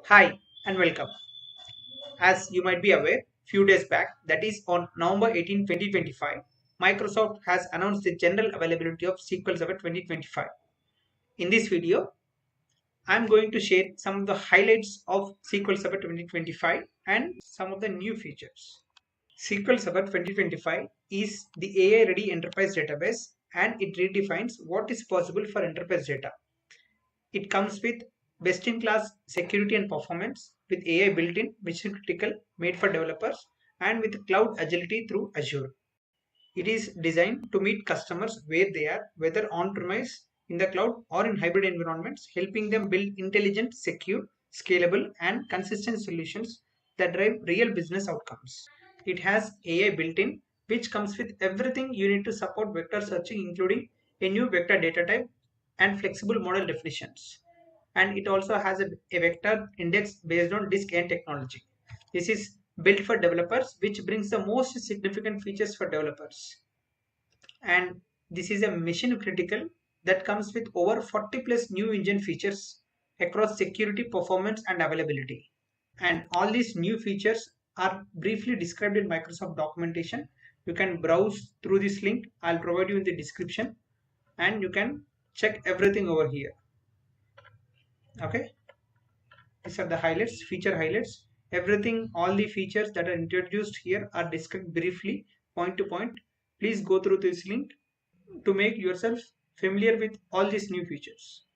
Hi and welcome. As you might be aware, few days back, that is on November 18, 2025, Microsoft has announced the general availability of SQL Server 2025. In this video, I am going to share some of the highlights of SQL Server 2025 and some of the new features. SQL Server 2025 is the AI-ready enterprise database and it redefines what is possible for enterprise data. It comes with best-in-class security and performance with AI built-in, mission critical, made for developers, and with cloud agility through Azure. It is designed to meet customers where they are, whether on-premise, in the cloud, or in hybrid environments, helping them build intelligent, secure, scalable, and consistent solutions that drive real business outcomes. It has AI built-in, which comes with everything you need to support vector searching, including a new vector data type and flexible model definitions. And it also has a vector index based on disk and technology. This is built for developers, which brings the most significant features for developers. And this is a mission critical that comes with over 40 plus new engine features across security, performance, and availability. And all these new features are briefly described in Microsoft documentation. You can browse through this link. I'll provide you in the description and you can check everything over here. Okay, these are the highlights, feature highlights. Everything, all the features that are introduced here are described briefly, point to point. Please go through this link to make yourself familiar with all these new features.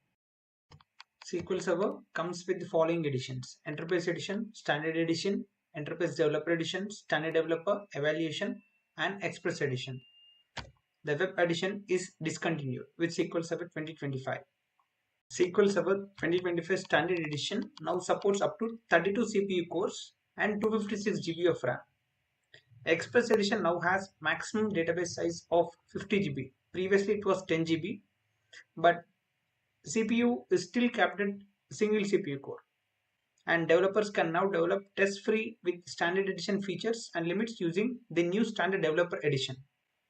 SQL Server comes with the following editions: Enterprise Edition, Standard Edition, Enterprise Developer Edition, Standard Developer, Evaluation, and Express Edition. The Web Edition is discontinued with SQL Server 2025. SQL Server 2025 Standard Edition now supports up to 32 CPU cores and 256 GB of RAM. Express Edition now has maximum database size of 50 GB. Previously it was 10 GB, but CPU is still capped at single CPU core. And developers can now develop test-free with Standard Edition features and limits using the new Standard Developer Edition.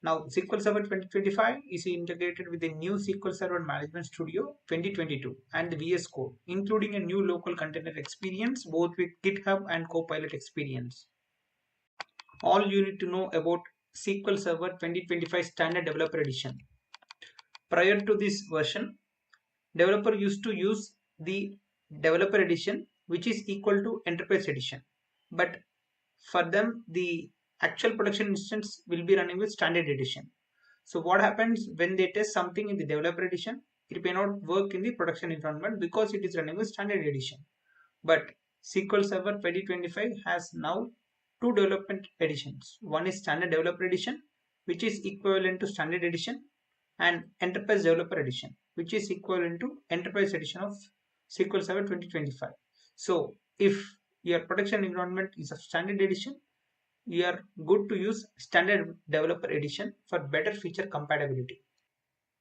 Now, SQL Server 2025 is integrated with the new SQL Server Management Studio 2022 and the VS Code, including a new local container experience, both with GitHub and Copilot experience. All you need to know about SQL Server 2025 Standard Developer Edition. Prior to this version, developer used to use the Developer Edition, which is equal to Enterprise Edition. But for them, the actual production instance will be running with Standard Edition. So what happens when they test something in the Developer Edition? It may not work in the production environment because it is running with Standard Edition. But SQL Server 2025 has now two development editions. One is Standard Developer Edition, which is equivalent to Standard Edition, and Enterprise Developer Edition, which is equivalent to Enterprise Edition of SQL Server 2025. So if your production environment is of Standard Edition, you are good to use Standard Developer Edition for better feature compatibility.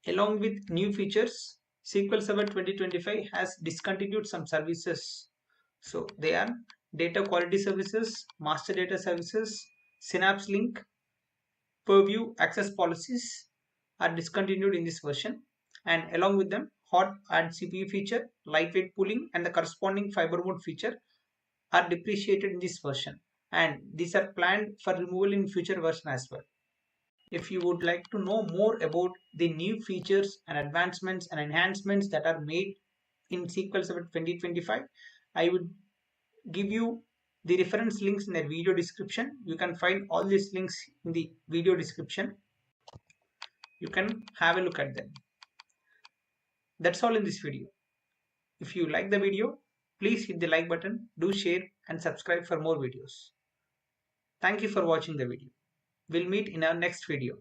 Along with new features, SQL Server 2025 has discontinued some services. So they are data quality services, master data services, Synapse Link, purview access policies are discontinued in this version, and along with them, hot add CPU feature, lightweight pooling, and the corresponding fiber mode feature are depreciated in this version, and these are planned for removal in future version as well. If you would like to know more about the new features and advancements and enhancements that are made in SQL Server 2025, I would give you the reference links in the video description. You can find all these links in the video description. You can have a look at them. That's all in this video. If you like the video, please hit the like button, do share and subscribe for more videos. Thank you for watching the video. We'll meet in our next video.